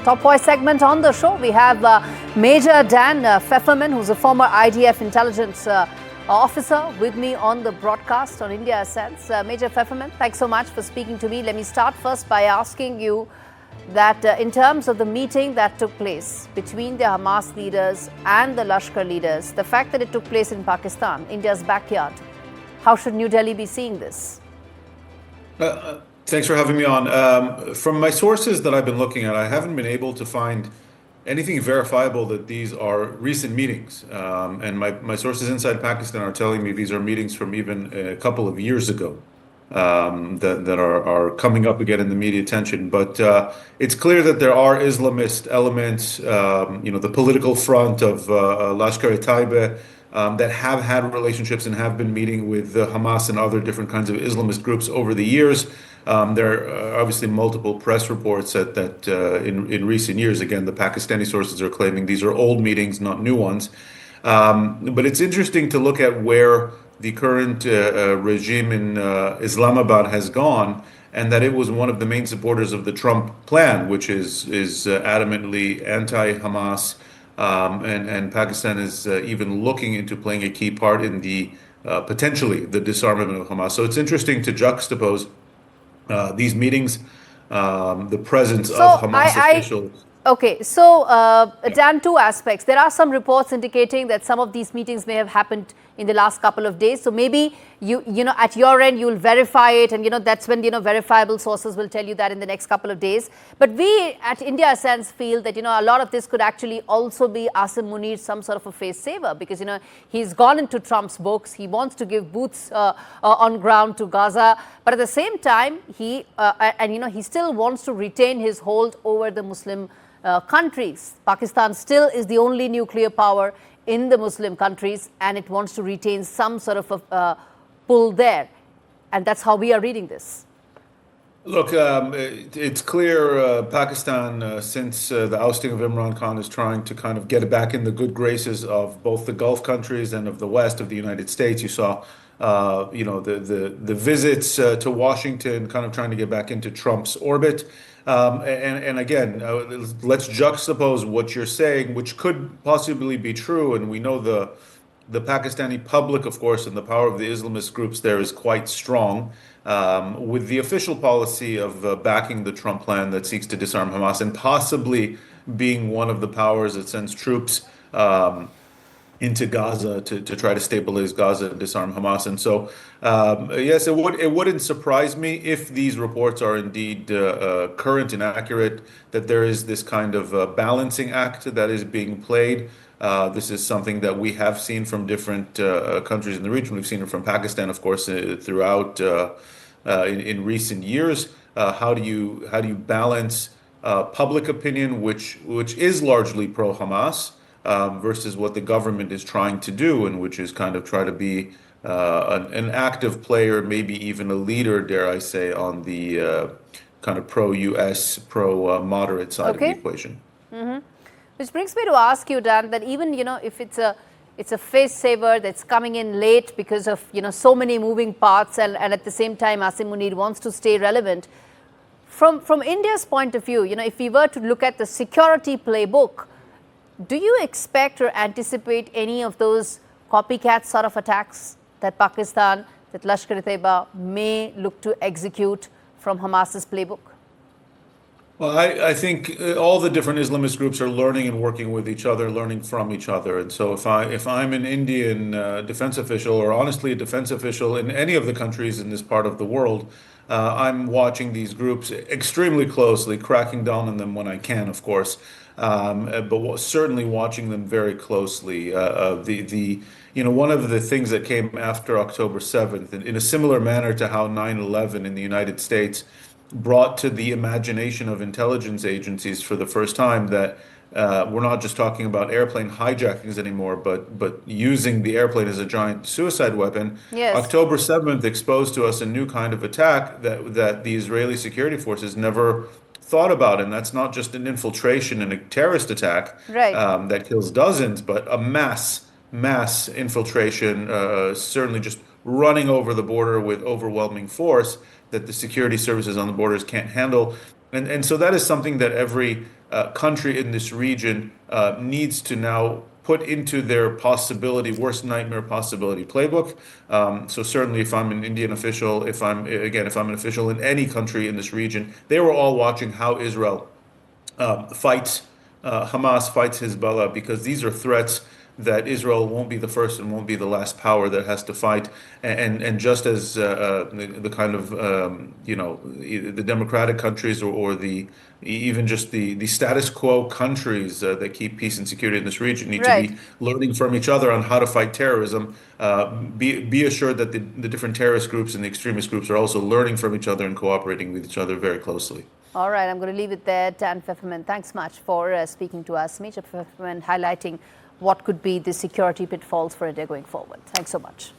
Top voice segment on the show. We have Major Dan Feferman, who's a former IDF intelligence officer, with me on the broadcast on India Ascents. Major Feferman, thanks so much for speaking to me. Let me start first by asking you that in terms of the meeting that took place between the Hamas leaders and the Lashkar leaders, the fact that it took place in Pakistan, India's backyard, how should New Delhi be seeing this? Thanks for having me on. From my sources that I've been looking at, I haven't been able to find anything verifiable that these are recent meetings. And my sources inside Pakistan are telling me these are meetings from even a couple of years ago that are coming up again in the media attention. But it's clear that there are Islamist elements, the political front of Lashkar-e-Taiba, that have had relationships and have been meeting with Hamas and other different kinds of Islamist groups over the years. There are obviously multiple press reports that in recent years, again, the Pakistani sources are claiming these are old meetings, not new ones. But it's interesting to look at where the current regime in Islamabad has gone, and that it was one of the main supporters of the Trump plan, which is adamantly anti-Hamas. And Pakistan is even looking into playing a key part in the potentially the disarmament of Hamas. So it's interesting to juxtapose these meetings, the presence of Hamas officials. Okay, so Dan, two aspects. There are some reports indicating that some of these meetings may have happened in the last couple of days. So maybe you at your end you'll verify it, and that's when verifiable sources will tell you that in the next couple of days. But we at India Ascents feel that a lot of this could actually also be Asim Munir some sort of a face saver, because he's gone into Trump's books. He wants to give boots on ground to Gaza, but at the same time he still wants to retain his hold over the Muslim countries. Pakistan still is the only nuclear power in the Muslim countries, and it wants to retain some sort of a pull there. And that's how we are reading this. Look, it's clear Pakistan, since the ousting of Imran Khan, is trying to kind of get back in the good graces of both the Gulf countries and of the West, of the United States. You saw, the visits to Washington, kind of trying to get back into Trump's orbit. And again, let's juxtapose what you're saying, which could possibly be true. And we know the Pakistani public, of course, and the power of the Islamist groups there is quite strong, with the official policy of backing the Trump plan that seeks to disarm Hamas, and possibly being one of the powers that sends troops into Gaza to try to stabilize Gaza and disarm Hamas. And so, yes, it wouldn't surprise me if these reports are indeed current and accurate, that there is this kind of balancing act that is being played. This is something that we have seen from different countries in the region. We've seen it from Pakistan, of course, throughout in recent years. How do you balance public opinion, which is largely pro-Hamas, versus what the government is trying to do, and which is kind of try to be an active player, maybe even a leader, dare I say, on the kind of pro-US, pro-moderate side of the equation. Mm-hmm. Which brings me to ask you, Dan, that even if it's a face saver that's coming in late because of so many moving parts, and at the same time Asim Munir wants to stay relevant. From India's point of view, if we were to look at the security playbook, do you expect or anticipate any of those copycat sort of attacks that Pakistan, that Lashkar-e-Taiba may look to execute from Hamas's playbook? Well, I think all the different Islamist groups are learning and working with each other, learning from each other. And so if I'm an Indian defense official, or honestly a defense official in any of the countries in this part of the world, I'm watching these groups extremely closely, cracking down on them when I can, of course, but certainly watching them very closely. One of the things that came after October 7th, in a similar manner to how 9/11 in the United States brought to the imagination of intelligence agencies for the first time that we're not just talking about airplane hijackings anymore, but using the airplane as a giant suicide weapon. Yes. October 7th exposed to us a new kind of attack that the Israeli security forces never thought about, and that's not just an infiltration and a terrorist attack, right, that kills dozens, but a mass infiltration, certainly just running over the border with overwhelming force that the security services on the borders can't handle. And so that is something that every country in this region needs to now put into their possibility, worst nightmare possibility playbook. So certainly if I'm an Indian official, if I'm an official in any country in this region, they were all watching how Israel fights Hamas, fights Hezbollah, because these are threats that Israel won't be the first and won't be the last power that has to fight. And just as the kind of the democratic countries or the even just the status quo countries that keep peace and security in this region need to Right. be learning from each other on how to fight terrorism. Be assured that the different terrorist groups and the extremist groups are also learning from each other and cooperating with each other very closely. All right, I'm going to leave it there. Dan Feferman, thanks much for speaking to us. Major Feferman highlighting what could be the security pitfalls for India going forward. Thanks so much.